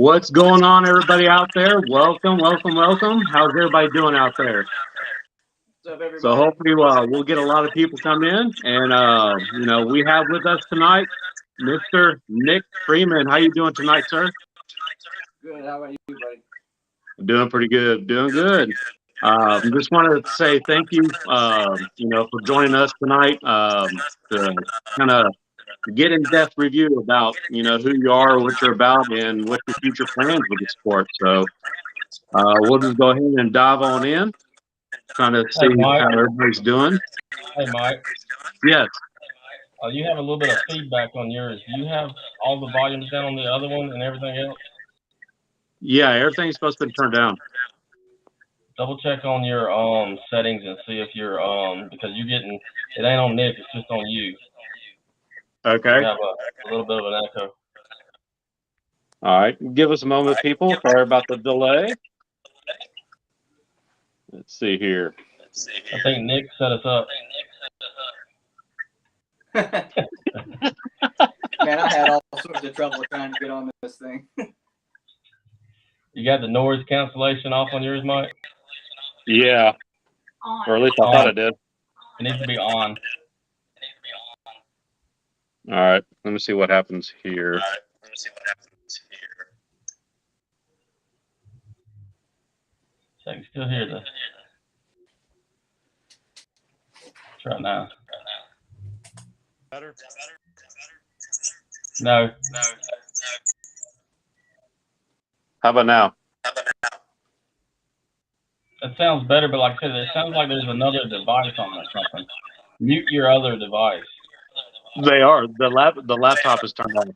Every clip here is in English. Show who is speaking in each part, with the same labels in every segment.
Speaker 1: What's going on, everybody out there? Welcome, welcome, welcome. How's everybody doing out there?
Speaker 2: What's up, everybody?
Speaker 1: So hopefully we'll get a lot of people come in, and we have with us tonight Mr. Nick Freeman. How you doing tonight, sir?
Speaker 2: Good. How about you, buddy?
Speaker 1: Doing pretty good. Doing good. Just wanted to say thank you, for joining us tonight to kind of get in-depth review about, who you are, what you're about, and what your future plans with the sport. So we'll just go ahead and dive on in, trying to see how everybody's doing.
Speaker 3: Hey, Mike.
Speaker 1: Yes.
Speaker 3: You have a little bit of feedback on yours. Do you have all the volumes down on the other one and everything else?
Speaker 1: Yeah, everything's supposed to be turned down.
Speaker 3: Double check on your settings and see if you're because you're getting it ain't on Nick, it's just on you.
Speaker 1: Okay.
Speaker 3: You have a little bit of an echo.
Speaker 1: All right. Give us a moment, people. Sorry about the delay. Let's see here.
Speaker 3: I think Nick set us up.
Speaker 2: Man, I had all sorts of trouble trying to get on this thing.
Speaker 3: You got the noise cancellation off on yours, Mike?
Speaker 1: Yeah. Or at least I thought it did.
Speaker 3: It needs to be on.
Speaker 1: All right. Let me see what happens here.
Speaker 3: So I can still hear this. Try now.
Speaker 1: Better?
Speaker 3: No.
Speaker 1: How about now?
Speaker 3: It sounds better, but like I said, it sounds like there's another device on or something. Mute your other device.
Speaker 1: They are. The laptop is turned on.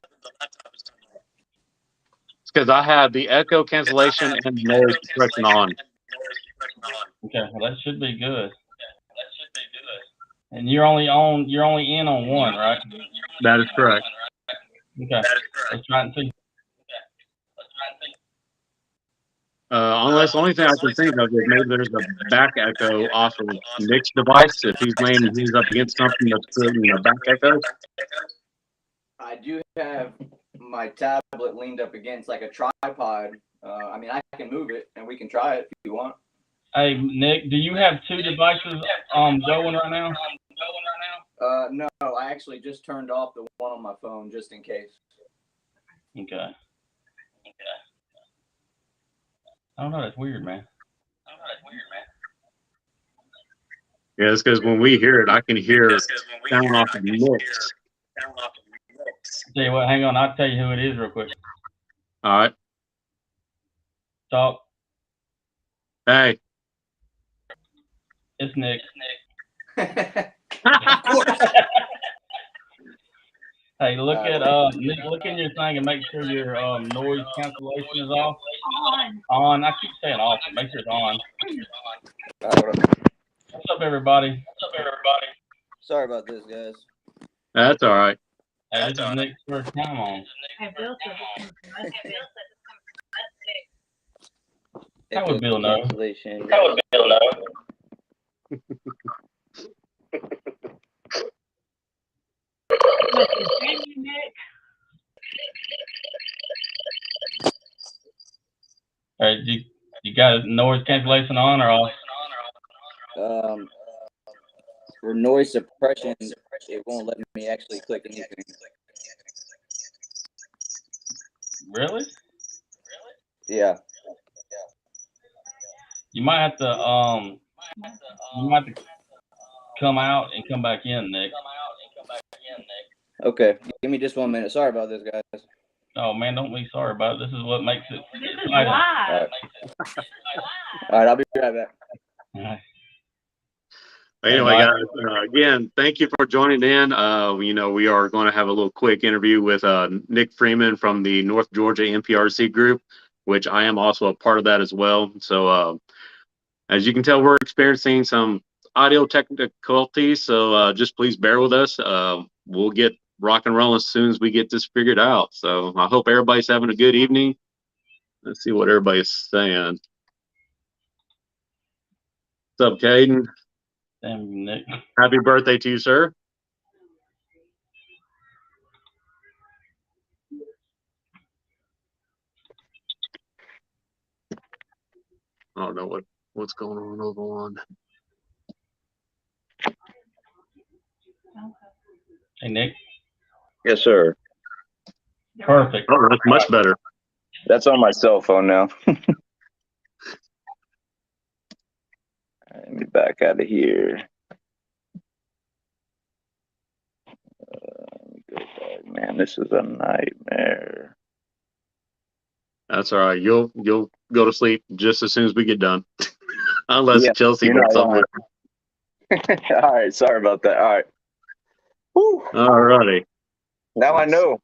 Speaker 1: It's because I have the echo cancellation and noise suppression on.
Speaker 3: Okay, well, that should be good. And you're only in on one, right?
Speaker 1: That is correct.
Speaker 3: Okay. Let's try and see.
Speaker 1: Unless the only thing I can think of is maybe there's a back echo off of Nick's device if he's laying his up against something that's creating a back echo.
Speaker 2: I do have my tablet leaned up against like a tripod. I mean, I can move it and we can try it if you want.
Speaker 3: Hey, Nick, do you have two devices going right now?
Speaker 2: No, I actually just turned off the one on my phone just in case.
Speaker 3: Okay. I don't know. That's weird, man.
Speaker 1: Yeah, it's because when we hear it, I can hear sound off of Nick's.
Speaker 3: Tell you what, hang on. I'll tell you who it is real quick.
Speaker 1: All right.
Speaker 3: Talk.
Speaker 1: Hey.
Speaker 3: It's Nick.
Speaker 2: Of course.
Speaker 3: Hey, look at Nick. Look in your thing and make sure your noise cancellation is off. On. I keep saying off, but make sure it's on. What's up, everybody?
Speaker 2: Sorry about this, guys.
Speaker 1: That's all right.
Speaker 3: Hey, this is Nick's first time on. How would Bill know? All right, you got noise cancellation on or off?
Speaker 2: For noise suppression, it won't let me actually click anything.
Speaker 3: Really?
Speaker 2: Yeah.
Speaker 3: You might have to come out and come back in, Nick.
Speaker 2: Okay, give me just 1 minute. Sorry about this, guys.
Speaker 3: Oh man, don't be sorry about it. This is what makes it.
Speaker 4: This is live.
Speaker 2: All right, I'll be right back.
Speaker 3: All right.
Speaker 1: Anyway, guys, again, thank you for joining in. We are going to have a little quick interview with Nick Freeman from the North Georgia Nprc group, which I am also a part of that as well. So as you can tell, we're experiencing some audio difficulties, so just please bear with us. We'll get rock and roll as soon as we get this figured out. So I hope everybody's having a good evening. Let's see what everybody's saying. What's up, Caden?
Speaker 3: Damn, Nick.
Speaker 1: Happy birthday to you, sir. I don't know what's going on over on.
Speaker 3: Hey, Nick.
Speaker 4: Yes, sir.
Speaker 3: Perfect.
Speaker 1: Oh, that's much better.
Speaker 4: That's on my cell phone now. Let me back out of here. Let me go back. Man, this is a nightmare.
Speaker 1: That's all right. You'll go to sleep just as soon as we get done, unless
Speaker 4: Yeah,
Speaker 1: Chelsea
Speaker 4: you're
Speaker 1: wakes
Speaker 4: not
Speaker 1: up.
Speaker 4: lying. All right, sorry about that. All right. Whew.
Speaker 1: All righty.
Speaker 4: Now I know.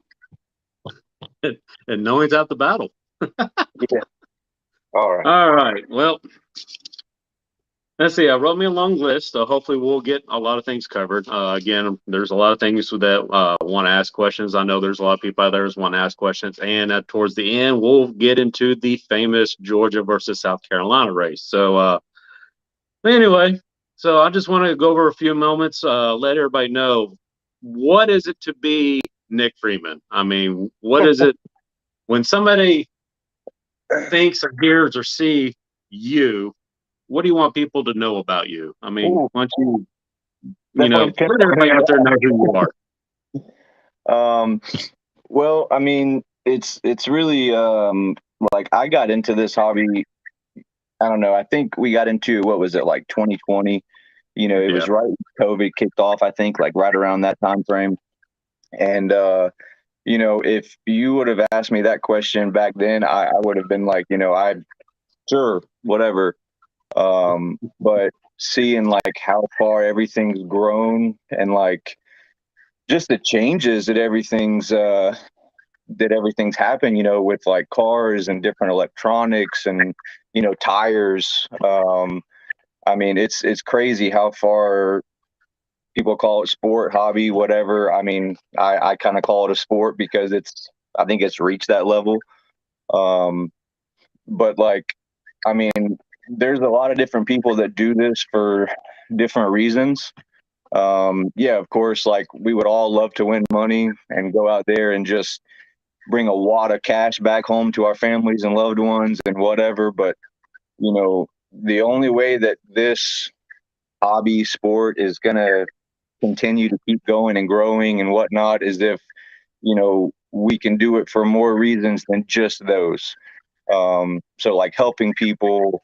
Speaker 1: And knowing's out the battle.
Speaker 4: Yeah. All right.
Speaker 1: All right. Well, let's see. I wrote me a long list. So hopefully, we'll get a lot of things covered. Again, there's a lot of things that want to ask questions. I know there's a lot of people out there that want to ask questions. And towards the end, we'll get into the famous Georgia versus South Carolina race. So, anyway, so I just want to go over a few moments, let everybody know what is it to be Nick Freeman? I mean, what is it when somebody thinks or hears or see you? What do you want people to know about you? I mean,
Speaker 4: Ooh.
Speaker 1: why don't you,
Speaker 4: Definitely
Speaker 1: let
Speaker 4: depends on
Speaker 1: everybody
Speaker 4: who
Speaker 1: out there
Speaker 4: you
Speaker 1: know who you are.
Speaker 4: are. Well, I mean, it's really like I got into this hobby. I don't know. I think we got into, what was it, like 2020? You know, it was right when COVID kicked off, I think, like right around that time frame. And you know, if you would have asked me that question back then, I would have been like, you know, I sure, whatever. But seeing like how far everything's grown and like just the changes that everything's happened, you know, with like cars and different electronics and, you know, tires. I mean, it's crazy how far people call it sport, hobby, whatever. I mean, I kind of call it a sport because I think it's reached that level. But like, I mean, there's a lot of different people that do this for different reasons. Yeah, of course, like we would all love to win money and go out there and just bring a wad of cash back home to our families and loved ones and whatever. But, you know, the only way that this hobby sport is going to continue to keep going and growing and whatnot is if, you know, we can do it for more reasons than just those. So like helping people,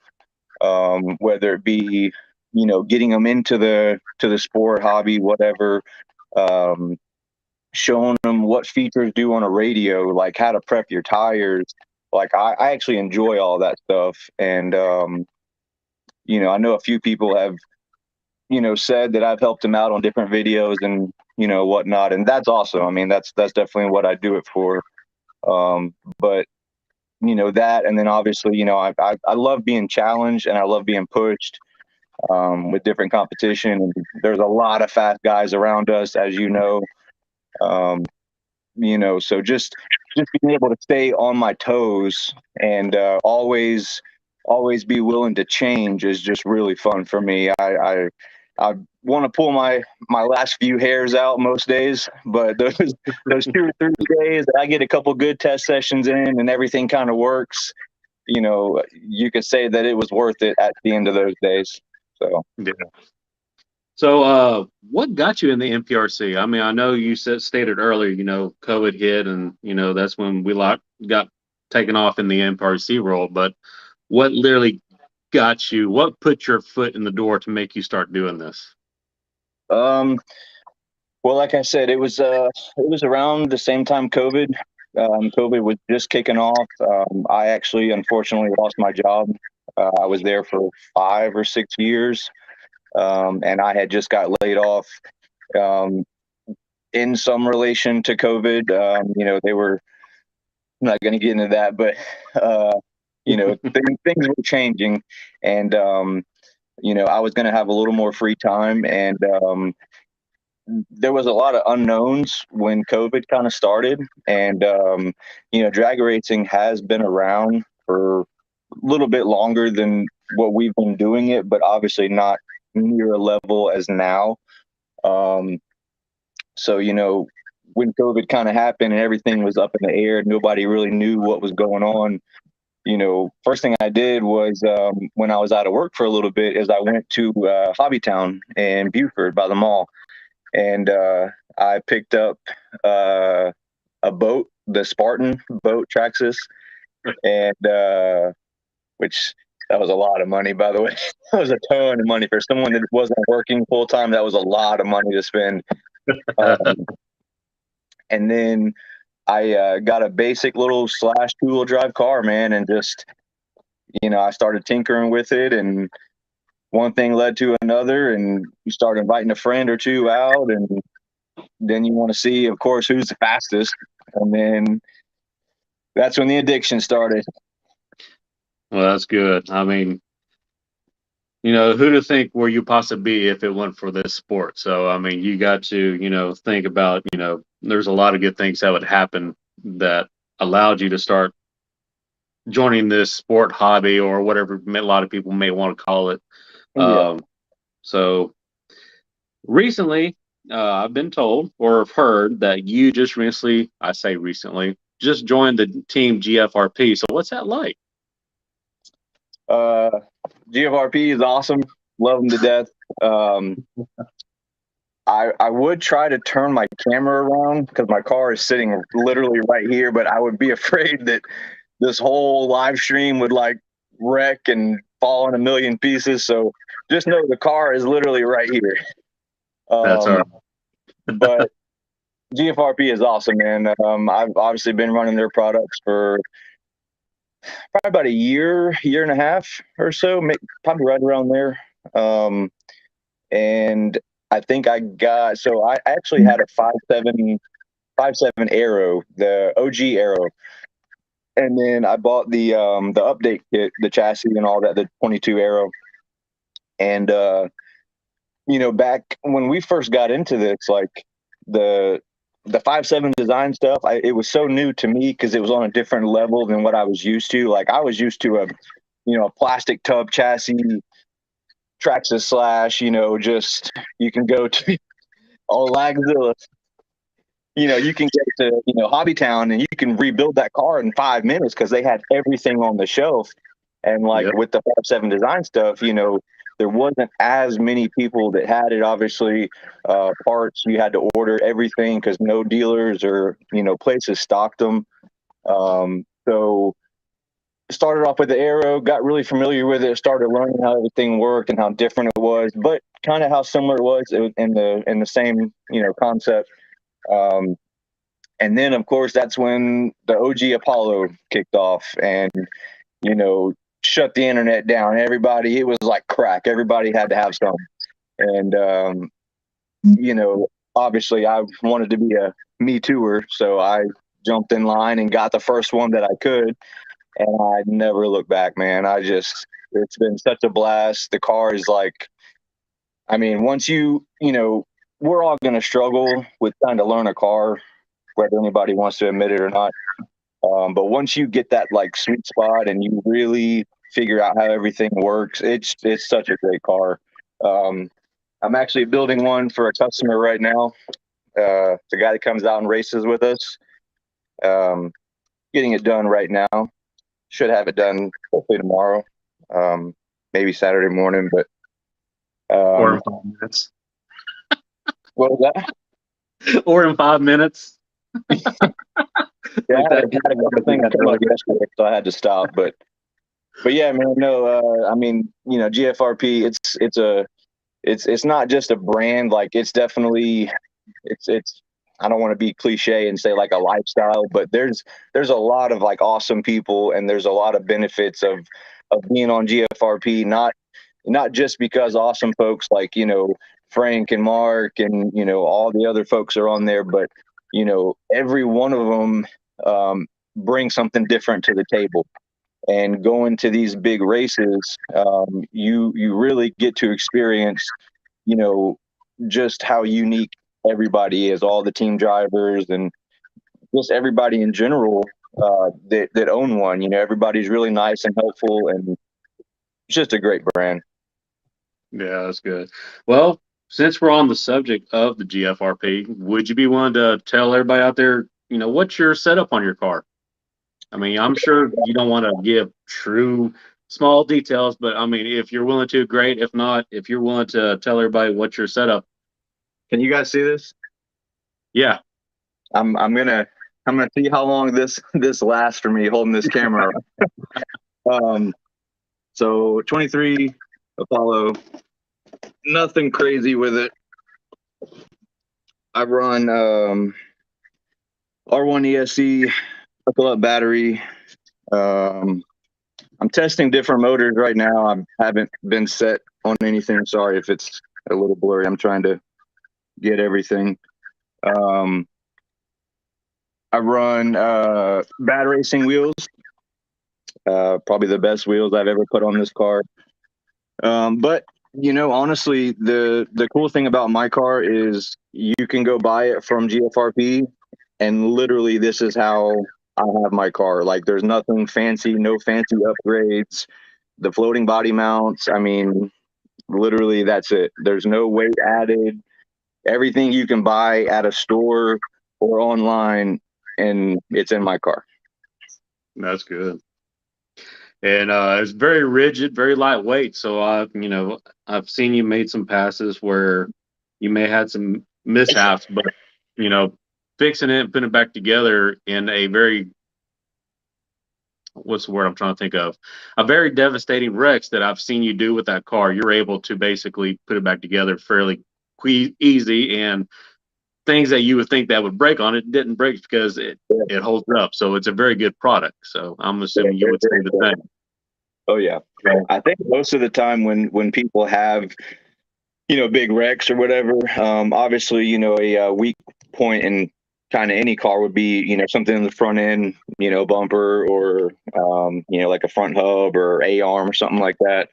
Speaker 4: whether it be, you know, getting them into the sport, hobby, whatever, showing them what features do on a radio, like how to prep your tires. Like I actually enjoy all that stuff. And, you know, I know a few people have, you know, said that I've helped them out on different videos and, you know, whatnot. And that's awesome. I mean, that's definitely what I do it for. But, you know, that, and then obviously, you know, I love being challenged and I love being pushed, with different competition. And there's a lot of fast guys around us, as you know. You know, so just being able to stay on my toes and always be willing to change is just really fun for me. I want to pull my last few hairs out most days, but those 2 or 3 days that I get a couple good test sessions in and everything kind of works, you know, you could say that it was worth it at the end of those days. So
Speaker 1: Yeah. So, what got you in the NPRC? I mean, I know you stated earlier, you know, COVID hit, and you know that's when we got taken off in the NPRC role. But what literally got you? What put your foot in the door to make you start doing this?
Speaker 4: well, like I said, it was around the same time COVID. COVID was just kicking off. I actually, unfortunately, lost my job. I was there for 5 or 6 years, and I had just got laid off. Um, in some relation to COVID, you know, they were, I'm not going to get into that, but you know, things were changing, and you know, I was going to have a little more free time, and there was a lot of unknowns when COVID kind of started, and you know, drag racing has been around for a little bit longer than what we've been doing it, but obviously not near a level as now. Um, so you know, when COVID kind of happened and everything was up in the air, nobody really knew what was going on. first thing I did was when I was out of work for a little bit is I went to Hobbytown in Buford by the mall, and I picked up a boat, the Spartan boat Traxxas, and which that was a lot of money, by the way. That was a ton of money for someone that wasn't working full time. That was a lot of money to spend. And then I got a basic little slash 2-wheel drive car, man, and just I started tinkering with it, and one thing led to another, and you start inviting a friend or two out, and then you want to see, of course, who's the fastest, and then that's when the addiction started.
Speaker 1: Well, that's good. I mean, who to think where you possibly be if it weren't for this sport. So, I mean, you got to, think about, there's a lot of good things that would happen that allowed you to start joining this sport hobby or whatever a lot of people may want to call it.
Speaker 4: Yeah.
Speaker 1: So recently, I've been told or have heard that you just recently, I say recently, just joined the team GFRP. So what's that like?
Speaker 4: GFRP is awesome. Love them to death. I would try to turn my camera around because my car is sitting literally right here, but I would be afraid that this whole live stream would like wreck and fall in a million pieces. So just know the car is literally right here.
Speaker 1: That's all right.
Speaker 4: But GFRP is awesome, man. I've obviously been running their products for probably about a year and a half or so, probably right around there. And I think I actually had a 5.7 Aero, the OG Aero. And then I bought the update kit, the chassis and all that, the 22 Aero. And back when we first got into this, like the 5.7 design stuff, it was so new to me because it was on a different level than what I was used to. Like I was used to a plastic tub chassis, Traxxas slash, just you can go to all Lagzilla. You can get to Hobbytown and you can rebuild that car in 5 minutes because they had everything on the shelf. And like with the 5.7 design stuff, there wasn't as many people that had it. Obviously, parts you had to order everything because no dealers or places stocked them. So started off with the Aero, got really familiar with it, started learning how everything worked and how different it was, but kind of how similar it was in the same concept. And then of course that's when the OG Apollo kicked off and shut the internet down. Everybody, it was like crack. Everybody had to have some. And obviously I wanted to be a Me Tooer, so I jumped in line and got the first one that I could. And I never looked back, man. It's been such a blast. The car is like, I mean, once we're all going to struggle with trying to learn a car, whether anybody wants to admit it or not. But once you get that like sweet spot and you really figure out how everything works, it's such a great car. I'm actually building one for a customer right now. The guy that comes out and races with us, getting it done right now. Should have it done hopefully tomorrow, maybe Saturday morning. But
Speaker 1: or in 5 minutes.
Speaker 4: What was that?
Speaker 1: Or in 5 minutes.
Speaker 4: Yeah, I had a couple things come up yesterday, so I had to stop. But yeah, man. No, I mean, GFRP. It's not just a brand. Like it's definitely it's. I don't want to be cliche and say like a lifestyle, but there's a lot of like awesome people and there's a lot of benefits of being on GFRP. Not just because awesome folks like Frank and Mark and all the other folks are on there, but every one of them brings something different to the table. And going to these big races, you really get to experience just how unique everybody is, all the team drivers and just everybody in general that own one. Everybody's really nice and helpful, and it's just a great brand.
Speaker 1: Yeah, that's good. Well, since we're on the subject of the GFRP, would you be willing to tell everybody out there, what's your setup on your car? I mean, I'm sure you don't want to give true small details, but I mean, if you're willing to, great. If not, if you're willing to tell everybody what's your setup,
Speaker 4: Can you guys see this?
Speaker 1: yeah.
Speaker 4: I'm gonna see how long this lasts for me holding this camera. So 23 Apollo, nothing crazy with it. I run R1 ESC, buckle up battery. I'm testing different motors right now. I haven't been set on anything. Sorry if it's a little blurry. I'm trying to get everything. I run bad racing wheels. Probably the best wheels I've ever put on this car. But honestly, the cool thing about my car is you can go buy it from GFRP, and literally this is how I have my car. Like, there's nothing fancy, no fancy upgrades. The floating body mounts, I mean, literally that's it. There's no weight added. Everything you can buy at a store or online, and it's in my car.
Speaker 1: That's good. And it's very rigid, very lightweight. So I've seen you made some passes where you may had some mishaps, but fixing it and putting it back together in a very, what's the word I'm trying to think of? A very devastating wrecks that I've seen you do with that car. You're able to basically put it back together fairly easy, and things that you would think that would break on it didn't break because it holds up. So it's a very good product. So I'm assuming you would say the same.
Speaker 4: Oh yeah. I think most of the time when people have, big wrecks or whatever, obviously, a weak point in kind of any car would be, something in the front end, bumper or, like a front hub or A-arm or something like that.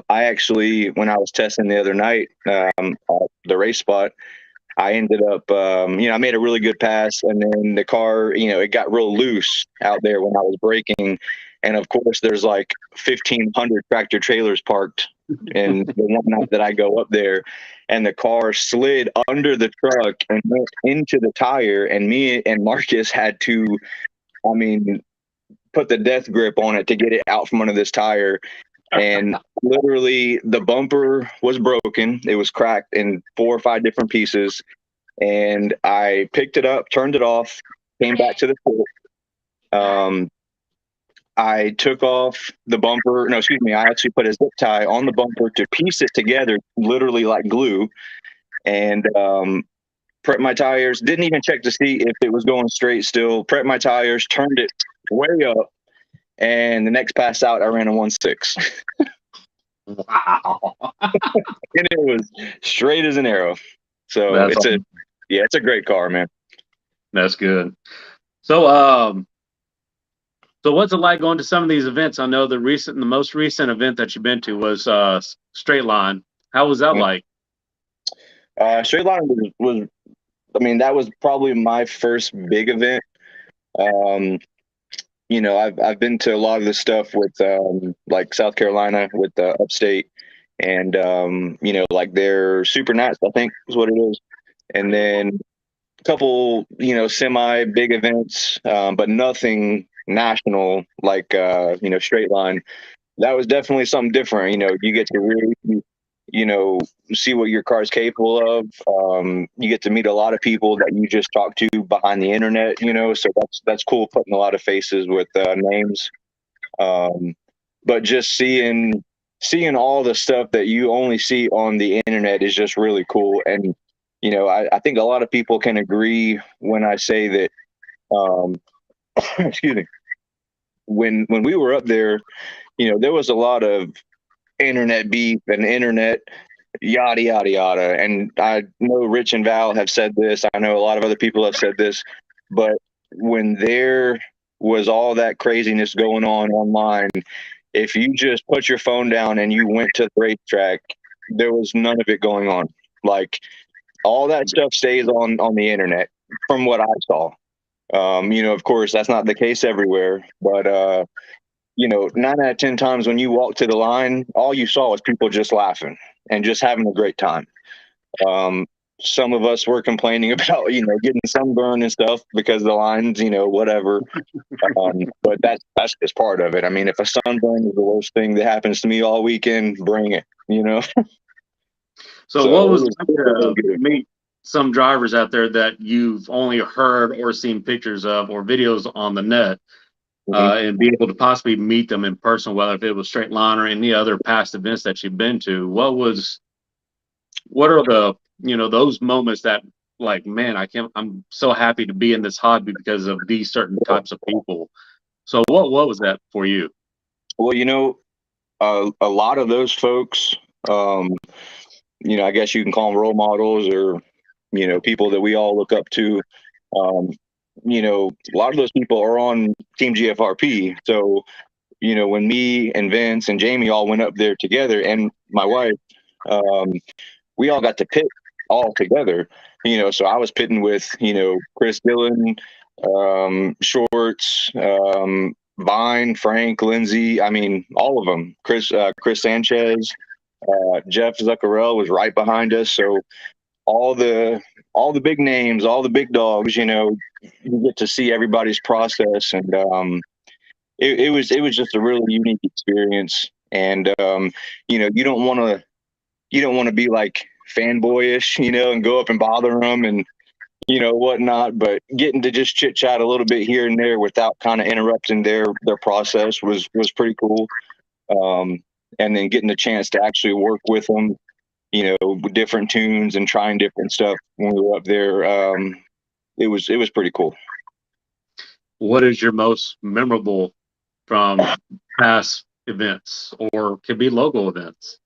Speaker 4: I actually, when I was testing the other night, at the race spot, I ended up, I made a really good pass, and then the car, it got real loose out there when I was braking. And of course, there's like 1,500 tractor trailers parked in the one night that I go up there, and the car slid under the truck and went into the tire. And me and Marcus had to, put the death grip on it to get it out from under this tire. And literally the bumper was broken. It was cracked in 4 or 5 different pieces. And I picked it up, turned it off, came back to the port. I took off the bumper. No, excuse me. I actually put a zip tie on the bumper to piece it together, literally like glue. And prepped my tires. Didn't even check to see if it was going straight still. Prepped my tires, turned it way up. And the next pass out, I ran a 1.6.
Speaker 1: Wow.
Speaker 4: And it was straight as an arrow. So it's a great car, man.
Speaker 1: That's good. So so what's it like going to some of these events? I know the most recent event that you've been to was Straight Line. How was that like?
Speaker 4: Straight Line was that was probably my first big event. I've been to a lot of the stuff with like South Carolina with Upstate, and like their Super Nats, I think is what it is, and then a couple semi big events, but nothing national like Straight Line. That was definitely something different. You get to really see what your car is capable of. You get to meet a lot of people that you just talk to behind the internet, so that's cool, putting a lot of faces with names. But just seeing all the stuff that you only see on the internet is just really cool. And, I think a lot of people can agree when I say that, excuse me, when we were up there, there was a lot of internet beef and internet yada yada yada. And I know Rich and Val have said this. I know a lot of other people have said this. But when there was all that craziness going on online, if you just put your phone down and you went to the racetrack, there was none of it going on. Like, all that stuff stays on the internet, from what I saw. Of course, that's not the case everywhere, but 9 out of 10 times when you walked to the line, all you saw was people just laughing and just having a great time. some of us were complaining about, getting sunburn and stuff because the lines, whatever. But that's just part of it. I mean, if a sunburn is the worst thing that happens to me all weekend, bring it,
Speaker 1: So what was
Speaker 4: it was good.
Speaker 1: meet some drivers out there that you've only heard or seen pictures of or videos on the net, and be able to possibly meet them in person, whether if it was straight line or any other past events that you've been to? What are the, those moments that, like, man, I'm so happy to be in this hobby because of these certain types of people. So what was that for you?
Speaker 4: Well, a lot of those folks, I guess you can call them role models or, people that we all look up to. A lot of those people are on Team GFRP. So, when me and Vince and Jamie all went up there together, and my wife, we all got to pit all together. So I was pitting with, Chris Dillon, Shorts, Vine, Frank, Lindsay. I mean, all of them. Chris Sanchez, Jeff Zuccarello was right behind us. So all the big names, all the big dogs, you get to see everybody's process, and it was just a really unique experience. And you don't want to be like fanboyish, and go up and bother them and whatnot. But getting to just chit chat a little bit here and there without kind of interrupting their process was pretty cool. And then getting the chance to actually work with them, with different tunes and trying different stuff when we were up there. It was pretty cool.
Speaker 1: What is your most memorable from past events, or could be local events?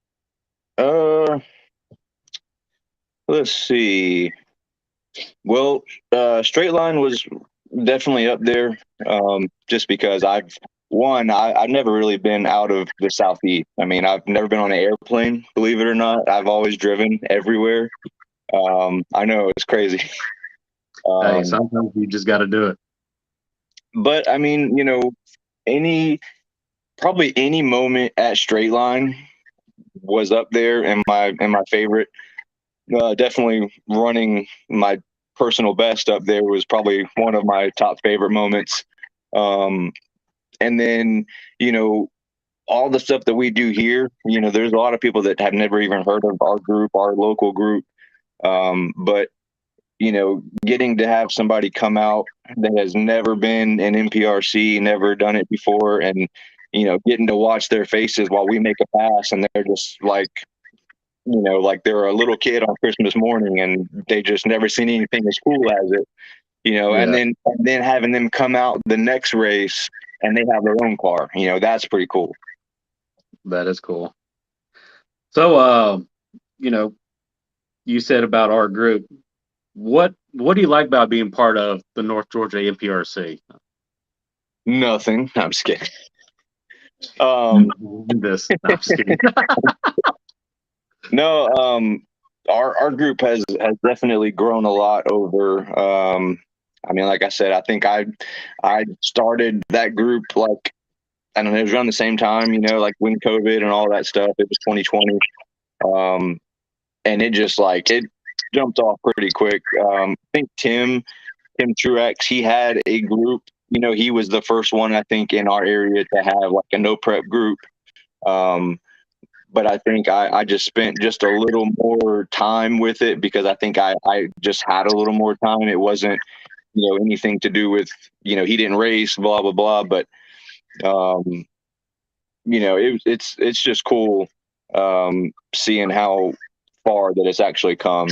Speaker 4: Let's see. Well, straight line was definitely up there. Just because I've never really been out of the Southeast. I mean, I've never been on an airplane, believe it or not. I've always driven everywhere. I know it's crazy.
Speaker 1: Hey, sometimes you just got to do it.
Speaker 4: But I mean, probably any moment at straight line was up there, and my favorite. Definitely running my personal best up there was probably one of my top favorite moments. And then, all the stuff that we do here, there's a lot of people that have never even heard of our group, our local group. But, getting to have somebody come out that has never been in MPRC, never done it before, and, getting to watch their faces while we make a pass, and they're just like they're a little kid on Christmas morning and they just never seen anything as cool as it,
Speaker 1: Yeah.
Speaker 4: and then having them come out the next race and they have their own car, that's pretty cool.
Speaker 1: That is cool. So, you said about our group, what do you like about being part of the North Georgia MPRC?
Speaker 4: Nothing. I'm just kidding.
Speaker 1: I'm just kidding.
Speaker 4: No, our group has definitely grown a lot over. I mean, like I said, I think I started that group like, I don't know, it was around the same time, like when COVID and all that stuff. It was 2020, and it just it jumped off pretty quick. I think Tim Truex, he had a group. He was the first one, I think, in our area to have like a no prep group. But I think I just spent just a little more time with it because I think I just had a little more time. It wasn't, anything to do with, he didn't race, blah, blah, blah. But, it's just cool seeing how far that it's actually come,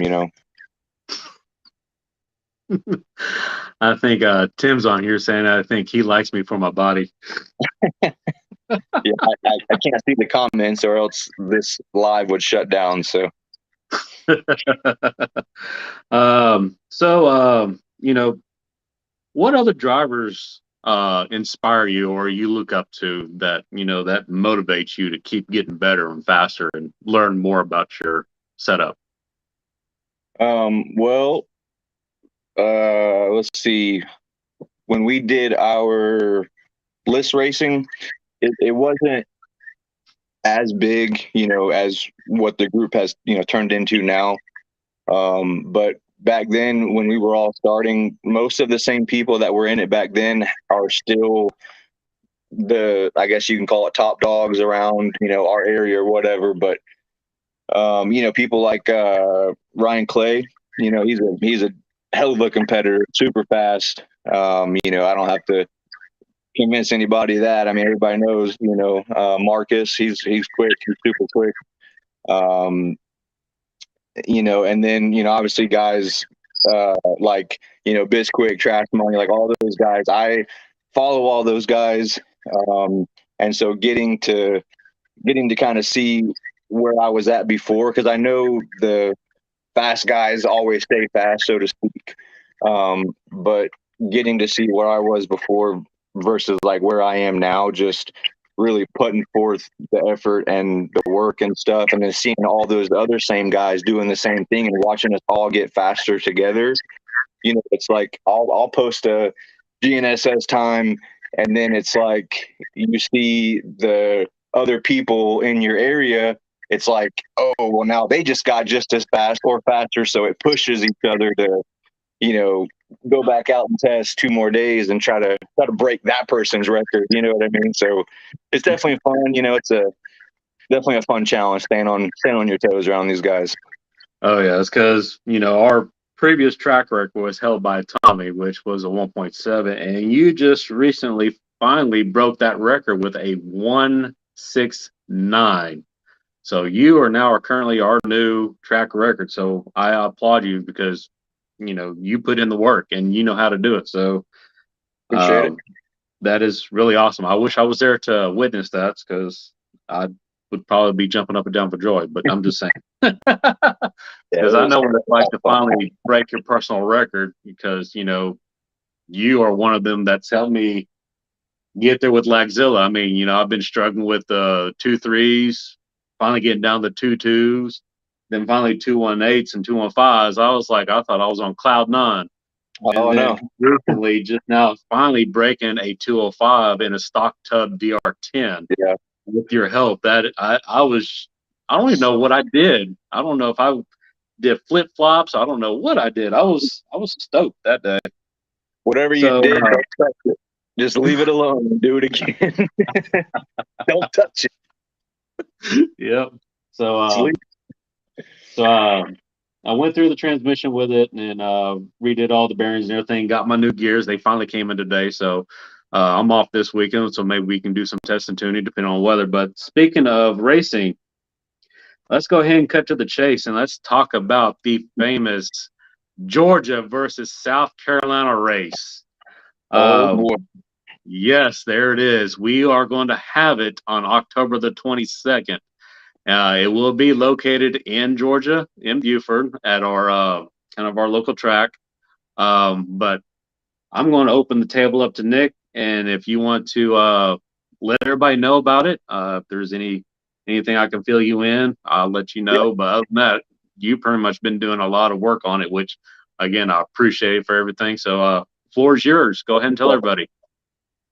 Speaker 1: I think Tim's on here saying I think he likes me for my body.
Speaker 4: Yeah, I can't see the comments or else this live would shut down. So,
Speaker 1: what other drivers inspire you or you look up to that, that motivates you to keep getting better and faster and learn more about your setup?
Speaker 4: Well, let's see. When we did our list racing, it wasn't as big, as what the group has, turned into now. But back then, when we were all starting, most of the same people that were in it back then are still I guess you can call it top dogs around, our area or whatever. But, people like Ryan Clay, he's a hell of a competitor, super fast. I don't have to convince anybody that. I mean, everybody knows, Marcus, he's quick, he's super quick. And then, obviously guys like, Bisquick, Trash Money, like all those guys. I follow all those guys. And so getting to kind of see where I was at before, because I know the fast guys always stay fast, so to speak. But getting to see where I was before versus like where I am now, just really putting forth the effort and the work and stuff, and then seeing all those other same guys doing the same thing and watching us all get faster together. It's like I'll post a GNSS time, and then it's like you see the other people in your area. It's like, oh, well, now they just got just as fast or faster, so it pushes each other to, go back out and test 2 more days and try to break that person's record. You know what I mean? So it's definitely fun. It's definitely a fun challenge staying on your toes around these guys.
Speaker 1: Oh yeah, it's because our previous track record was held by Tommy, which was a 1.7, and you just recently finally broke that record with a 1.69. So you are currently our new track record. So I applaud you because you put in the work and you know how to do it. So
Speaker 4: Appreciate it.
Speaker 1: That is really awesome. I wish I was there to witness that because I would probably be jumping up and down for joy. But I'm just saying. Because I know what it's like to finally break your personal record, because you are one of them that's helped me get there with Lagzilla. I mean, I've been struggling with 2.3s, finally getting down to 2.2s, then finally 2.18s and 2.15s. I thought I was on cloud 9.
Speaker 4: Oh,
Speaker 1: and then
Speaker 4: no.
Speaker 1: recently, just now, finally breaking a 2.05 in a stock tub DR10.
Speaker 4: Yeah.
Speaker 1: With your help. That I don't even know what I did. I don't know if I did flip flops. I don't know what I did. I was stoked that day.
Speaker 4: Whatever you did, don't touch it. Just leave it alone and do it again. Don't touch it.
Speaker 1: Yep. So I went through the transmission with it and redid all the bearings and everything. Got my new gears. They finally came in today. So I'm off this weekend, so maybe we can do some test and tuning depending on weather. But speaking of racing, let's go ahead and cut to the chase and let's talk about the famous Georgia versus South Carolina race.
Speaker 4: Oh, boy.
Speaker 1: Yes, there it is. We are going to have it on October the 22nd. It will be located in Georgia, in Buford, at our kind of our local track. But I'm going to open the table up to Nick, and if you want to let everybody know about it, if there's anything I can fill you in, I'll let you know. But other than that, you've pretty much been doing a lot of work on it, which again I appreciate it for everything. So floor is yours. Go ahead and tell everybody.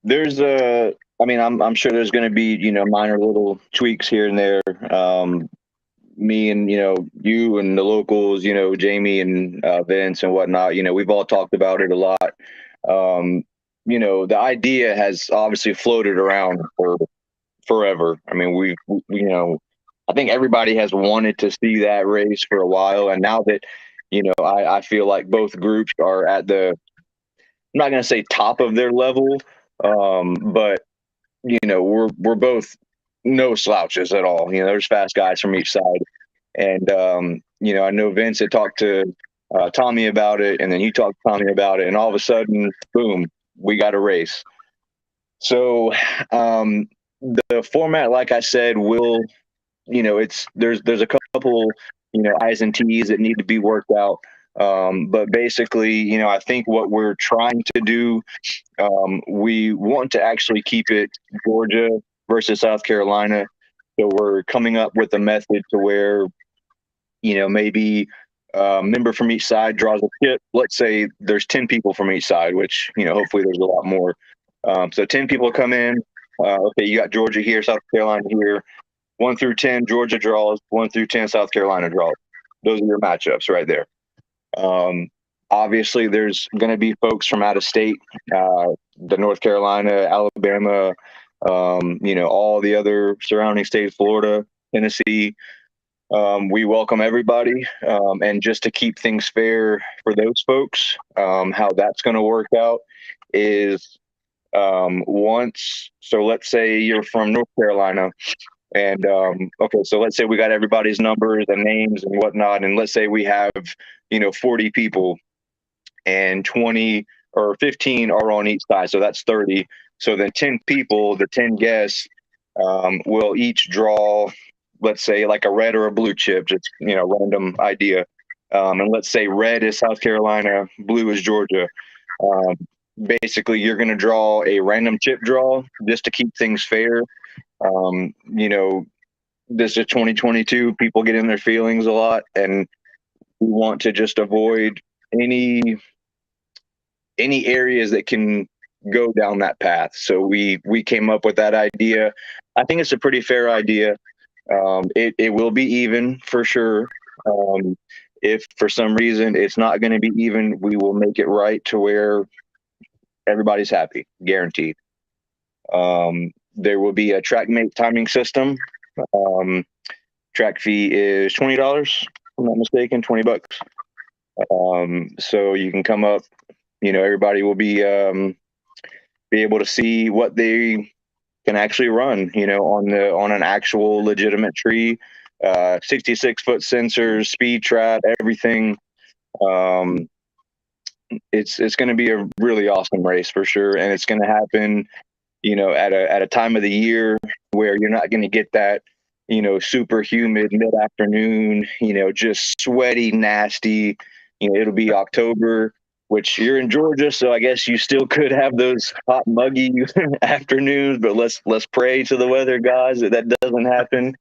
Speaker 4: There's I'm sure there's going to be, minor little tweaks here and there. Me and, you and the locals, Jamie and Vince and whatnot, we've all talked about it a lot. The idea has obviously floated around for forever. I mean, I think everybody has wanted to see that race for a while. And now that, I feel like both groups are at I'm not going to say top of their level, but we're both no slouches at all. There's fast guys from each side, and I know Vince had talked to Tommy about it, and then he talked to Tommy about it, and all of a sudden, boom, we got a race. So the format, like I said, will there's a couple I's and T's that need to be worked out. But basically, I think what we're trying to do, we want to actually keep it Georgia versus South Carolina. So we're coming up with a method to where, maybe a member from each side draws a tip. Let's say there's 10 people from each side, which, hopefully there's a lot more. So 10 people come in. Okay, you got Georgia here, South Carolina here. 1 through 10, Georgia draws. 1 through 10, South Carolina draws. those are your matchups right there. Obviously, there's going to be folks from out of state, the North Carolina, Alabama, all the other surrounding states, Florida, Tennessee. We welcome everybody. And just to keep things fair for those folks, how that's going to work out is so let's say you're from North Carolina. And okay, so let's say we got everybody's numbers and names and whatnot, and let's say we have 40 people, and 20 or 15 are on each side, so that's 30. So then 10 people, the 10 guests, will each draw, let's say, like a red or a blue chip, just random idea. And let's say red is South Carolina, blue is Georgia. Basically, you're going to draw a random chip draw just to keep things fair. This is 2022. People get in their feelings a lot, and we want to just avoid any areas that can go down that path. So we came up with that idea. I think it's a pretty fair idea. It will be even for sure. If for some reason it's not going to be even, we will make it right to where everybody's happy, guaranteed. There will be a track mate timing system. Track fee is $20, if I'm not mistaken, $20. So you can come up, everybody will be able to see what they can actually run, on an actual legitimate tree, 66-foot sensors, speed trap, everything. It's going to be a really awesome race for sure, and it's going to happen, at a time of the year where you're not going to get that, super humid mid-afternoon, just sweaty, nasty. It'll be October, which you're in Georgia, so I guess you still could have those hot, muggy afternoons. But let's pray to the weather gods that doesn't happen.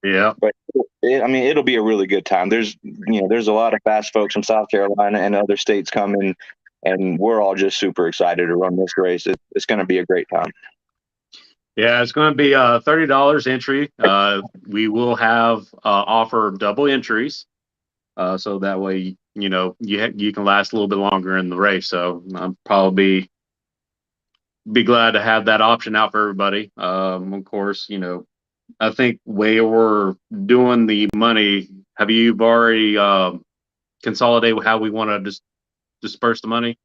Speaker 1: Yeah.
Speaker 4: But it'll be a really good time. There's a lot of fast folks from South Carolina and other states coming, and we're all just super excited to run this race. It's going to be a great time.
Speaker 1: Yeah, it's going to be $30 entry. We will have offer double entries, so that way you can last a little bit longer in the race. So I'll probably be glad to have that option out for everybody. Of course, I think where we're doing the money, have you already consolidated how we want to disperse the money?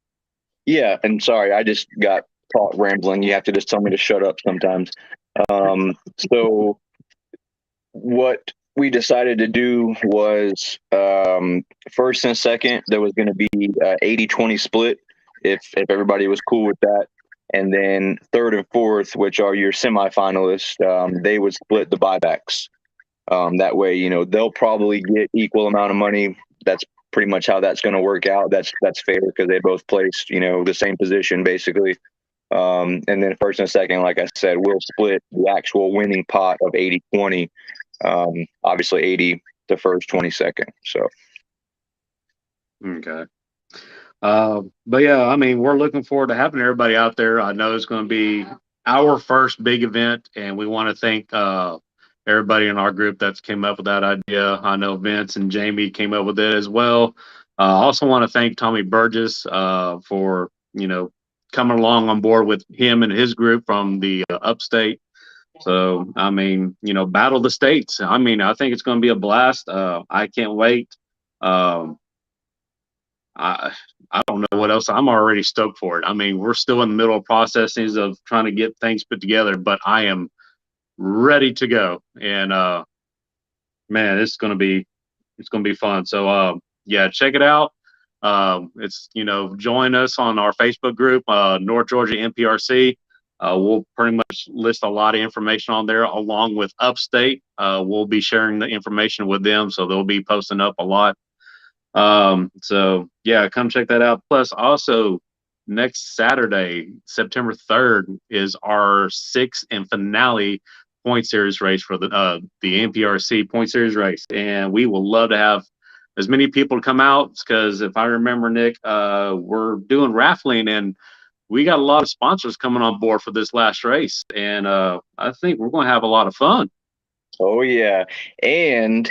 Speaker 4: Yeah, and sorry, I just got caught rambling. You have to just tell me to shut up sometimes. So what we decided to do was first and second, there was going to be 80-20 split if everybody was cool with that. And then third and fourth, which are your semifinalists, they would split the buybacks. That way, they'll probably get equal amount of money. That's pretty much how that's going to work out. That's fair because they both placed, the same position basically. And then first and second, like I said, we'll split the actual winning pot of 80-20. Obviously 80 the first, 20 second. So.
Speaker 1: Okay. But yeah, we're looking forward to having everybody out there. I know it's going to be our first big event, and we want to thank everybody in our group that's came up with that idea. I know Vince and Jamie came up with it as well. I also want to thank Tommy Burgess for coming along on board with him and his group from the upstate. So battle the states. I think it's going to be a blast. I can't wait. I don't know what else. I'm already stoked for it. We're still in the middle of processes of trying to get things put together, but I am ready to go. And man, it's gonna be fun. So yeah, check it out. It's join us on our Facebook group, North Georgia MPRC. We'll pretty much list a lot of information on there along with Upstate. We'll be sharing the information with them, so they'll be posting up a lot. So yeah, come check that out. Plus also next Saturday, September 3rd is our 6th and finale point series race for the NPRC point series race. And we will love to have as many people to come out because if I remember, Nick, we're doing raffling and we got a lot of sponsors coming on board for this last race. And I think we're going to have a lot of fun.
Speaker 4: Oh yeah. And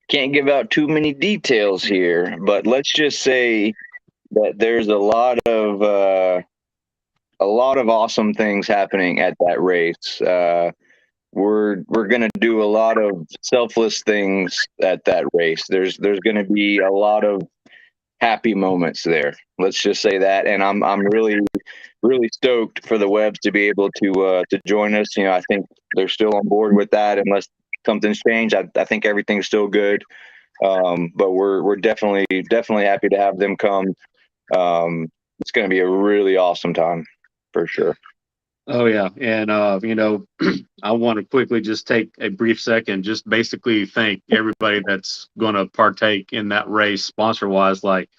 Speaker 4: can't give out too many details here, but let's just say that there's a lot of awesome things happening at that race. We're gonna do a lot of selfless things at that race. There's gonna be a lot of happy moments there. Let's just say that, and I'm really stoked for the Webbs to be able to join us. You know, I think they're still on board with that unless something's changed. I think everything's still good, but we're definitely happy to have them come. It's going to be a really awesome time for sure.
Speaker 1: Oh yeah, and I want to quickly just take a brief second, just basically thank everybody that's going to partake in that race, sponsor wise, like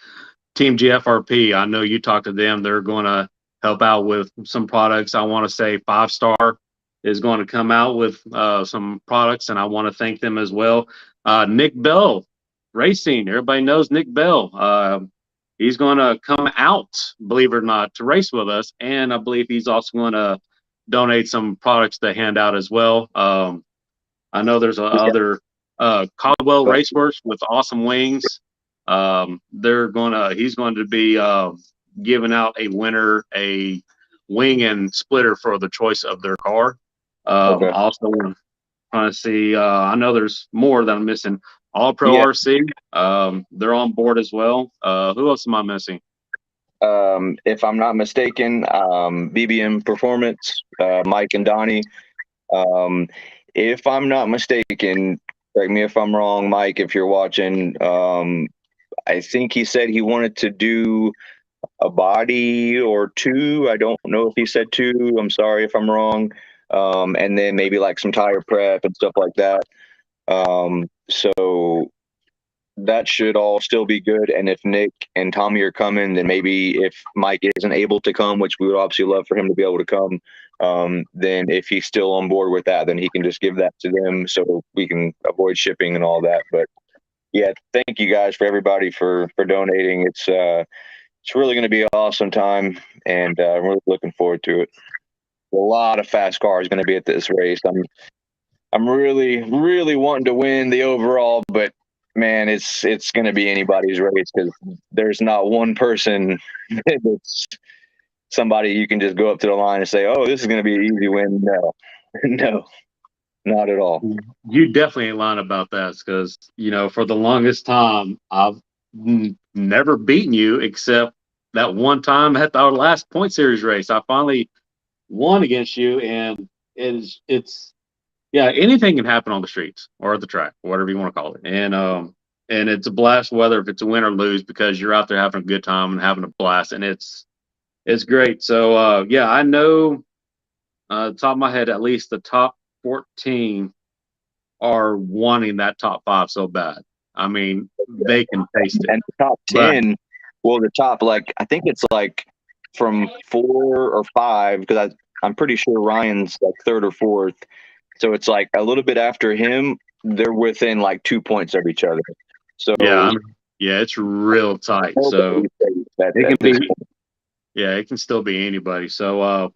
Speaker 1: Team GFRP. I know you talked to them; they're going to help out with some products. I want to say 5-Star is going to come out with some products, and I want to thank them as well. Nick Bell Racing, everybody knows Nick Bell. He's going to come out, believe it or not, to race with us. And I believe he's also going to donate some products to hand out as well. I know there's other Caldwell Raceworks with awesome wings. He's going to be giving out a winner a wing and splitter for the choice of their car.
Speaker 4: Okay.
Speaker 1: Also, trying to see, I know there's more that I'm missing. All Pro
Speaker 4: Yeah.
Speaker 1: RC, they're on board as well. Who else am I missing?
Speaker 4: If I'm not mistaken, BBM Performance, Mike and Donnie. If I'm not mistaken, correct me if I'm wrong, Mike, if you're watching, I think he said he wanted to do a body or two. I don't know if he said two. I'm sorry if I'm wrong. And then maybe like some tire prep and stuff like that. So that should all still be good. And if Nick and Tommy are coming, then maybe if Mike isn't able to come, which we would obviously love for him to be able to come, then if he's still on board with that, then he can just give that to them so we can avoid shipping and all that. But yeah, thank you guys for everybody for donating. It's really going to be an awesome time, and I'm really looking forward to it. A lot of fast cars going to be at this race. I'm really wanting to win the overall, but man, it's going to be anybody's race because there's not one person that's somebody you can just go up to the line and say, "Oh, this is going to be an easy win." No, no, not at all.
Speaker 1: You definitely ain't lying about that because, for the longest time, I've never beaten you except that one time at our last point series race. I finally won against you, and yeah, anything can happen on the streets or at the track, whatever you want to call it. And it's a blast whether if it's a win or lose because you're out there having a good time and having a blast, and it's great. So yeah, I know top of my head at least the top 14 are wanting that top 5 so bad. I mean, they can taste it.
Speaker 4: And the top 10, well, the top, like, I think it's like from 4 or 5, because I'm pretty sure Ryan's like 3rd or 4th. So it's like a little bit after him, they're within like 2 points of each other. So
Speaker 1: yeah, it's real tight. So it can be, yeah, it can still be anybody. So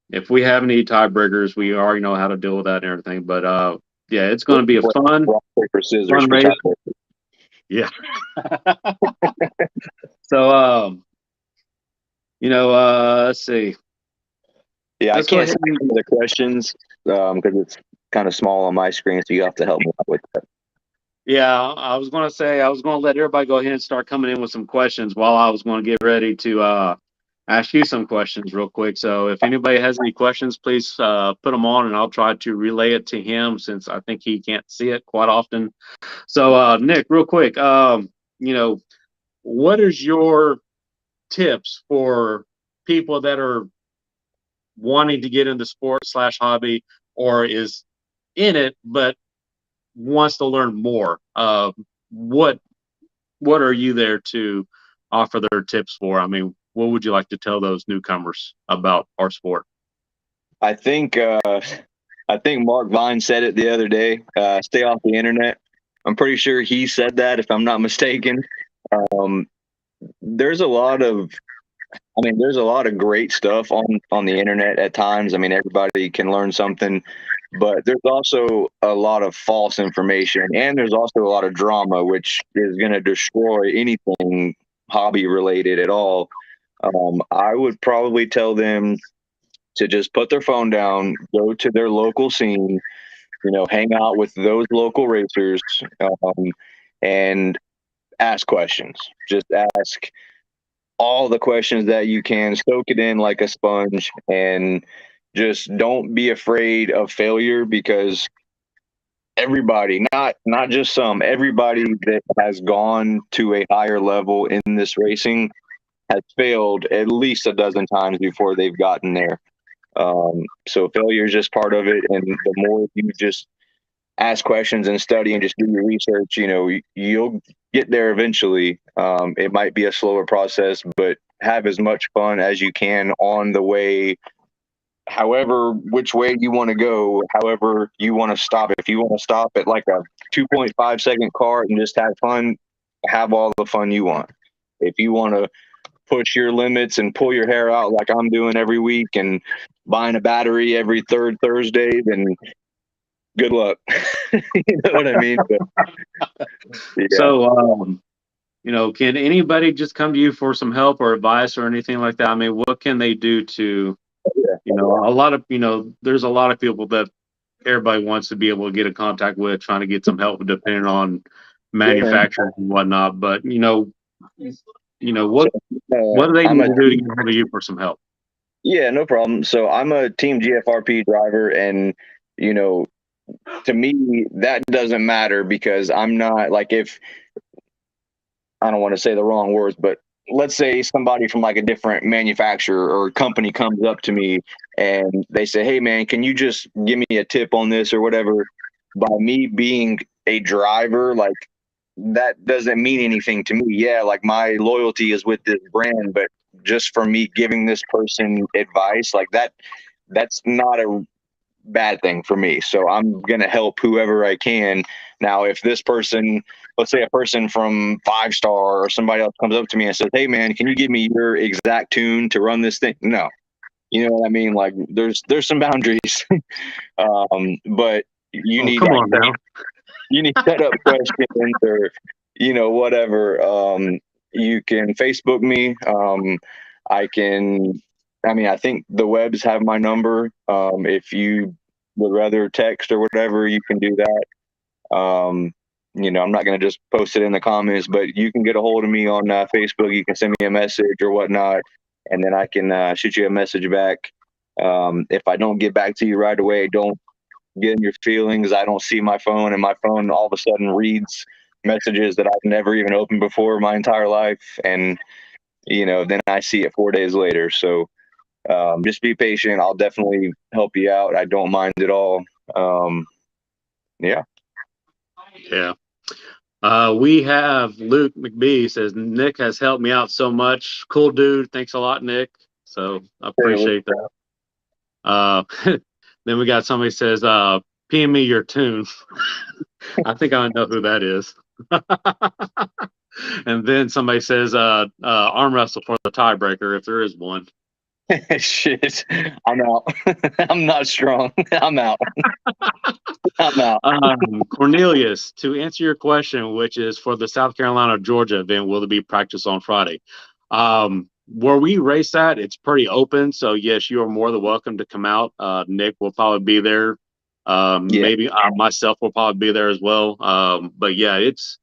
Speaker 1: if we have any tiebreakers, we already know how to deal with that and everything. But yeah, it's going to be a fun race. Yeah. So let's see.
Speaker 4: Yeah, I can't see some of the questions because it's kind of small on my screen, so you have to help me out with that.
Speaker 1: Yeah, I was going to let everybody go ahead and start coming in with some questions while I was going to get ready to ask you some questions real quick. So if anybody has any questions, please put them on, and I'll try to relay it to him since I think he can't see it quite often. So Nick, real quick, what is your tips for people that are wanting to get into sport/hobby or is in it but wants to learn more? What are you there to offer their tips for? I mean, what would you like to tell those newcomers about our sport?
Speaker 4: I think Mark Vine said it the other day. Stay off the internet. I'm pretty sure he said that, if I'm not mistaken. There's a lot of great stuff on the internet at times. I mean, everybody can learn something. But there's also a lot of false information, and there's also a lot of drama, which is going to destroy anything hobby related at all. I would probably tell them to just put their phone down, go to their local scene, hang out with those local racers, and ask questions. Just ask all the questions that you can, soak it in like a sponge, and just don't be afraid of failure, because everybody, not just some, everybody that has gone to a higher level in this racing has failed at least a dozen times before they've gotten there. So failure is just part of it, and the more you just ask questions and study and just do your research, you'll get there eventually. It might be a slower process, but have as much fun as you can on the way, however, which way you want to go, however you want to stop. If you want to stop at like a 2.5-second car and just have fun, have all the fun you want. If you want to push your limits and pull your hair out like I'm doing every week and buying a battery every third Thursday, then good luck. You know what I mean? But, yeah.
Speaker 1: So, can anybody just come to you for some help or advice or anything like that? I mean, what can they do to, there's a lot of people that everybody wants to be able to get in contact with, trying to get some help depending on manufacturers and whatnot. But, what do they need to do to get hold of you for some help?
Speaker 4: Yeah, no problem. So I'm a Team GFRP driver, and, to me, that doesn't matter, because I'm not like, if I don't want to say the wrong words, but let's say somebody from like a different manufacturer or company comes up to me and they say, "Hey man, can you just give me a tip on this or whatever?" By me being a driver, like, that doesn't mean anything to me. Yeah, like, my loyalty is with this brand, but just for me giving this person advice, like, that's not a bad thing for me. So I'm going to help whoever I can. Now, if this person, let's say a person from 5-Star or somebody else comes up to me and says, "Hey man, can you give me your exact tune to run this thing?" No, you know what I mean? Like, there's some boundaries. But you need,
Speaker 1: come on now.
Speaker 4: You need setup questions or, whatever. You can Facebook me. I think the webs have my number. If you would rather text or whatever, you can do that. I'm not going to just post it in the comments, but you can get a hold of me on Facebook. You can send me a message or whatnot, and then I can shoot you a message back. If I don't get back to you right away, don't get in your feelings. I don't see my phone, and my phone all of a sudden reads messages that I've never even opened before my entire life. And, then I see it 4 days later. So just be patient. I'll definitely help you out. I don't mind at all. Yeah.
Speaker 1: Yeah. We have Luke McBee says, "Nick has helped me out so much. Cool dude. Thanks a lot, Nick." So I appreciate that. Then we got somebody says, "PM me your tune." I think I know who that is. And then somebody says, "Arm wrestle for the tiebreaker if there is one."
Speaker 4: Shit, I'm out. I'm not strong. I'm out. I'm out.
Speaker 1: Cornelius, to answer your question, which is for the South Carolina, Georgia event, will there be practice on Friday? Where we race at, it's pretty open. So yes, you are more than welcome to come out. Nick will probably be there. Maybe myself will probably be there as well. But yeah, it's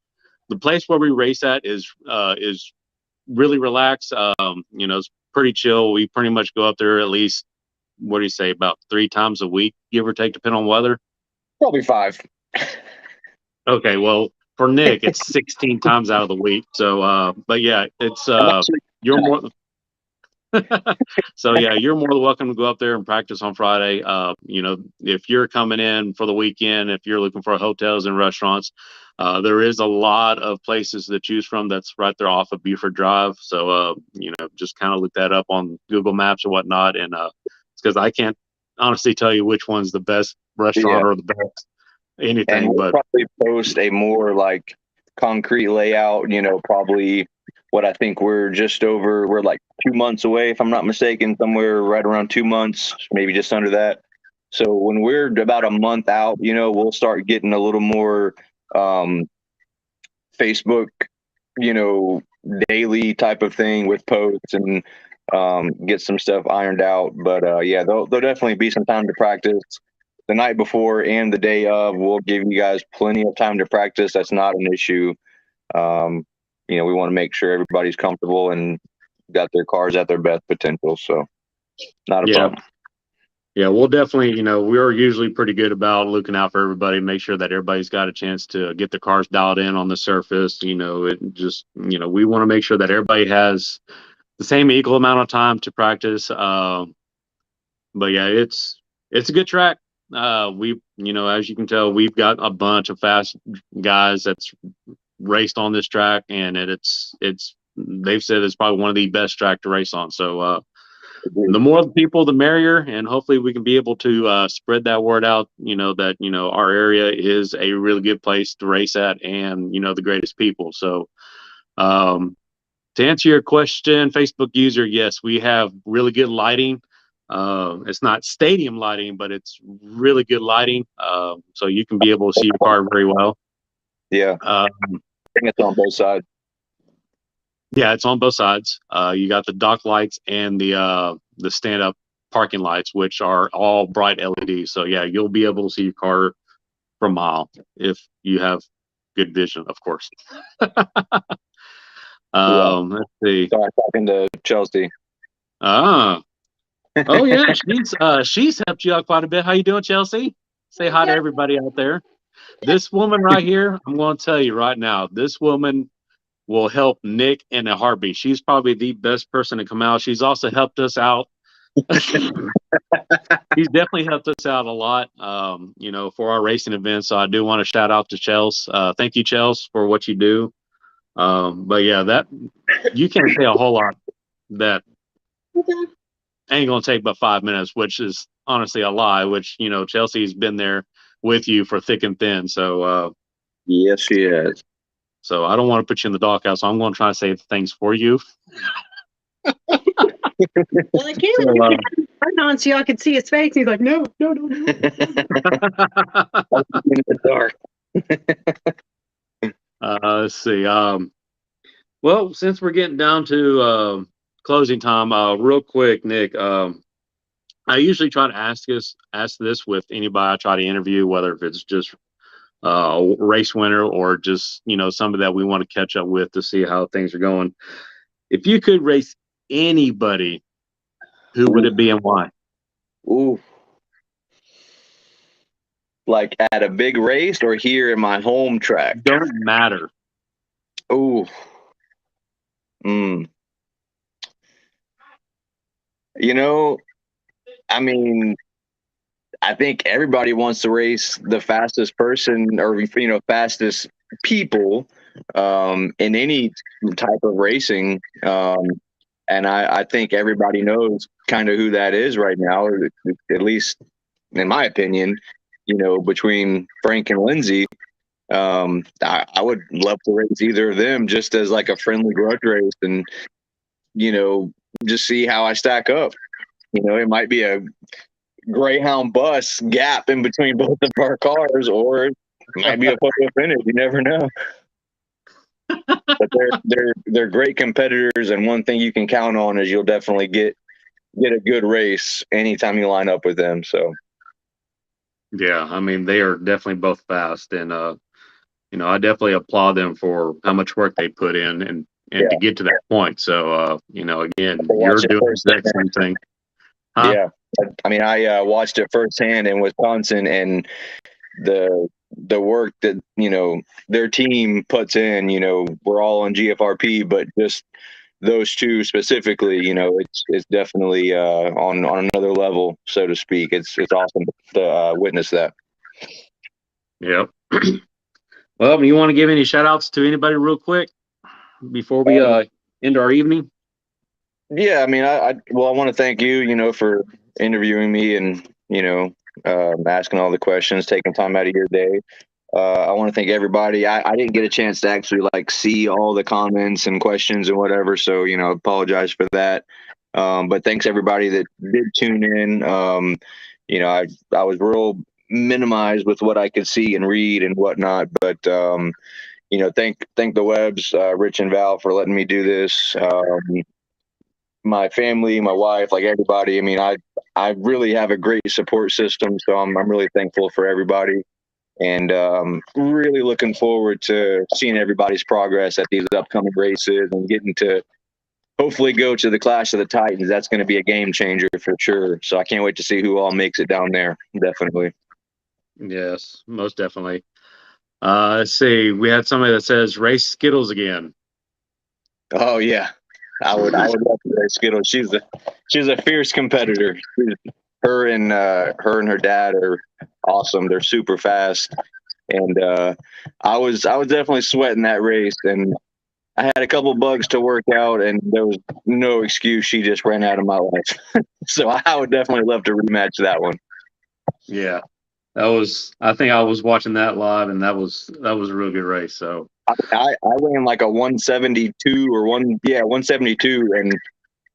Speaker 1: the place where we race at is really relaxed. It's pretty chill. We pretty much go up there at least, what do you say, about 3 times a week, give or take, depending on weather.
Speaker 4: Probably 5.
Speaker 1: Okay, well, for Nick, it's 16 times out of the week. So, but yeah, it's you're more. So yeah, you're more than welcome to go up there and practice on Friday. If you're coming in for the weekend, if you're looking for hotels and restaurants, there is a lot of places to choose from. That's right there off of Buford Drive. So just kind of look that up on Google Maps or whatnot. And it's because I can't honestly tell you which one's the best restaurant or the best anything.
Speaker 4: And we'll
Speaker 1: but
Speaker 4: probably post a more like concrete layout. Probably what I think we're like 2 months away, if I'm not mistaken, somewhere right around 2 months, maybe just under that. So when we're about a month out, we'll start getting a little more Facebook, daily type of thing with posts and get some stuff ironed out. But yeah, there'll definitely be some time to practice the night before and the day of. We'll give you guys plenty of time to practice. That's not an issue. We want to make sure everybody's comfortable and got their cars at their best potential. So not a problem.
Speaker 1: Yeah, we'll definitely, we're usually pretty good about looking out for everybody, make sure that everybody's got a chance to get the cars dialed in on the surface. We want to make sure that everybody has the same equal amount of time to practice. But yeah, it's a good track. As you can tell, we've got a bunch of fast guys that's raced on this track, and they've said it's probably one of the best track to race on. So, the more people, the merrier, and hopefully we can be able to spread that word out. That our area is a really good place to race at, and the greatest people. So, to answer your question, Facebook user, yes, we have really good lighting. It's not stadium lighting, but it's really good lighting. So you can be able to see your car very well.
Speaker 4: Yeah, I think it's on both sides.
Speaker 1: Yeah, it's on both sides. You got the dock lights and the stand-up parking lights, which are all bright LEDs. So yeah, you'll be able to see your car from a mile if you have good vision, of course. Let's see.
Speaker 4: Sorry, talking to Chelsea.
Speaker 1: Oh yeah, she's helped you out quite a bit. How you doing, Chelsea? Say hi to everybody out there. This woman right here, I'm going to tell you right now, this woman will help Nick in a heartbeat. She's probably the best person to come out. She's also helped us out. He's definitely helped us out a lot, for our racing events. So I do want to shout out to Chels. Thank you, Chels, for what you do. But yeah, that you can't say a whole lot that ain't gonna take but 5 minutes, which is honestly a lie. Which Chelsea's been there with you for thick and thin. So
Speaker 4: yes, she has.
Speaker 1: So I don't want to put you in the doghouse. So I'm going to try to say things for you.
Speaker 5: Well, I can't on so y'all could see his face. He's like, no.
Speaker 4: In the dark.
Speaker 1: Let's see. Well, since we're getting down to closing time, real quick, Nick. I usually try to ask this with anybody I try to interview, whether if it's just a race winner or just somebody that we want to catch up with to see how things are going. If you could race anybody, who would it be and why?
Speaker 4: Ooh. Like at a big race or here in my home track?
Speaker 1: Don't matter.
Speaker 4: Ooh. I mean, I think everybody wants to race the fastest person or, fastest people in any type of racing. And I think everybody knows kind of who that is right now, at least in my opinion, between Frank and Lindsay. I would love to race either of them just as like a friendly grudge race and, just see how I stack up. It might be a Greyhound bus gap in between both of our cars, or it might be a photo finish. You never know. But they're great competitors, and one thing you can count on is you'll definitely get a good race anytime you line up with them. So
Speaker 1: yeah, I mean they are definitely both fast, and I definitely applaud them for how much work they put in and to get to that point. So again, you're doing the exact same thing. Huh?
Speaker 4: Yeah, I mean I watched it firsthand in Wisconsin, and the work that their team puts in. We're all on GFRP, but just those two specifically, it's definitely on another level, so to speak. It's awesome to witness that.
Speaker 1: Yep. Well, you want to give any shout outs to anybody real quick before we end our evening?
Speaker 4: Yeah, I mean, I want to thank you, for interviewing me and asking all the questions, taking time out of your day. I want to thank everybody. I didn't get a chance to actually see all the comments and questions and whatever, so apologize for that. But thanks everybody that did tune in. you know, I was real minimized with what I could see and read and whatnot. But you know, thank the Webbs, Rich and Val, for letting me do this. My family, my wife, like everybody. I mean, I really have a great support system, so I'm really thankful for everybody, and really looking forward to seeing everybody's progress at these upcoming races and getting to hopefully go to the Clash of the Titans. That's going to be a game changer for sure. So I can't wait to see who all makes it down there. Definitely.
Speaker 1: Yes, most definitely. Let's see. We had somebody that says race Skittles again.
Speaker 4: Oh yeah, I would love to race Skittles. She's a fierce competitor. Her and her dad are awesome. They're super fast, and I was definitely sweating that race, and I had a couple bugs to work out, and there was no excuse. She just ran out of my life. So I would definitely love to rematch that one.
Speaker 1: Yeah, I think I was watching that live, and that was a real good race. So
Speaker 4: I ran like a 172 or 172, and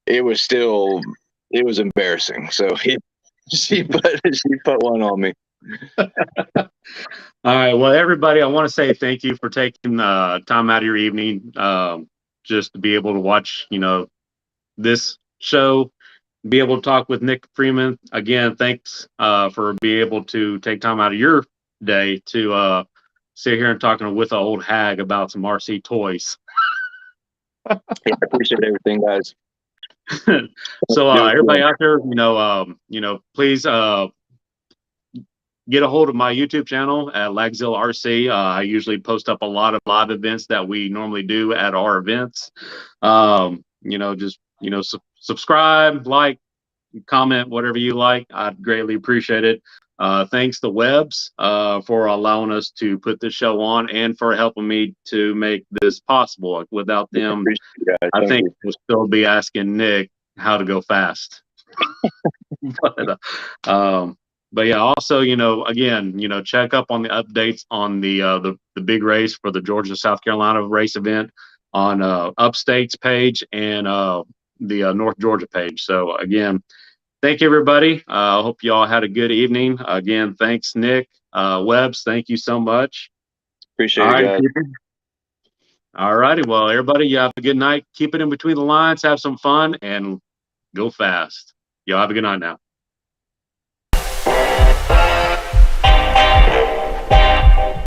Speaker 4: it was embarrassing. So she put one on me.
Speaker 1: all right, well, everybody, I want to say thank you for taking time out of your evening just to be able to watch, this show, be able to talk with Nick Freeman. Again, thanks for being able to take time out of your day to sit here and talking with an old hag about some RC toys.
Speaker 4: Yeah, I appreciate everything, guys.
Speaker 1: So everybody out there, please get a hold of my YouTube channel at Lagzilla RC. I usually post up a lot of live events that we normally do at our events. Subscribe, like, comment, whatever you like. I'd greatly appreciate it. Thanks to Webbs for allowing us to put this show on and for helping me to make this possible. Without them, I think we'll still be asking Nick how to go fast. But yeah, also, again, check up on the updates on the big race for the Georgia South Carolina race event on Upstate's page and the North Georgia page. So again, thank you, everybody. I hope you all had a good evening. Again, thanks, Nick. Webbs, thank you so much.
Speaker 4: Appreciate it, guys.
Speaker 1: All righty. Well, everybody, you have a good night. Keep it in between the lines. Have some fun and go fast. Y'all have a good night now.